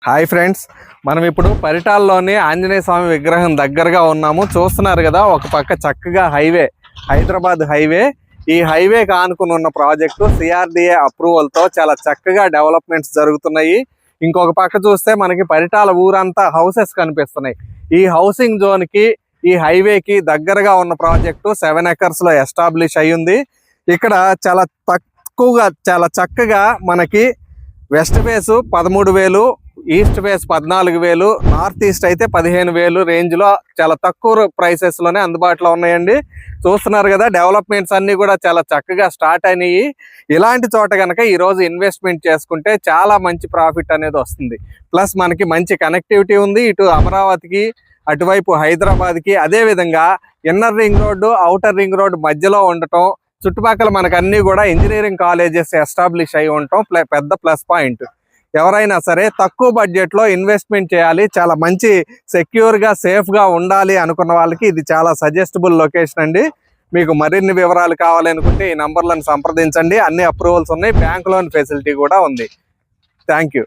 Hi friends, మనం ఇప్పుడు పరిటాల్లోని ఆంజనేయ స్వామి విగ్రహం దగ్గరగా ఉన్నాము. చూస్తున్నారు కదా, ఒక పక్క చక్కగా హైవే, హైదరాబాద్ హైవే. ఈ హైవేకి ఆనుకుని ఉన్న ప్రాజెక్టు సిఆర్డిఏ అప్రూవల్తో చాలా చక్కగా డెవలప్మెంట్స్ జరుగుతున్నాయి. ఇంకొక పక్క చూస్తే మనకి పరిటాల ఊరంతా హౌసెస్ కనిపిస్తున్నాయి. ఈ హౌసింగ్ జోన్కి ఈ హైవేకి దగ్గరగా ఉన్న ప్రాజెక్టు 7 acres ఎస్టాబ్లిష్ అయ్యింది. ఇక్కడ చాలా చక్కగా మనకి west face 13,000, east face 14,000, north east అయితే 15,000 రేంజ్లో చాలా తక్కువ ప్రైసెస్లోనే అందుబాటులో ఉన్నాయండి. చూస్తున్నారు కదా, డెవలప్మెంట్స్ అన్నీ కూడా చాలా చక్కగా స్టార్ట్ అయినాయి. ఇలాంటి చోట కనుక ఈరోజు ఇన్వెస్ట్మెంట్ చేసుకుంటే చాలా మంచి ప్రాఫిట్ అనేది వస్తుంది. ప్లస్ మనకి మంచి కనెక్టివిటీ ఉంది, ఇటు అమరావతికి, అటువైపు హైదరాబాద్కి. అదేవిధంగా inner ring road, outer ring road మధ్యలో ఉండటం, చుట్టుపక్కల మనకు అన్నీ కూడా ఇంజనీరింగ్ కాలేజెస్ ఎస్టాబ్లిష్ అయి ఉండటం పెద్ద ప్లస్ పాయింట్. ఎవరైనా సరే తక్కువ బడ్జెట్లో ఇన్వెస్ట్మెంట్ చేయాలి, చాలా మంచి సెక్యూర్గా సేఫ్గా ఉండాలి అనుకున్న వాళ్ళకి ఇది చాలా సజెస్టబుల్ లొకేషన్ అండి. మీకు మరిన్ని వివరాలు కావాలనుకుంటే ఈ నంబర్లను సంప్రదించండి. అన్ని అప్రూవల్స్ ఉన్నాయి, బ్యాంక్ లోన్ ఫెసిలిటీ కూడా ఉంది. Thank you.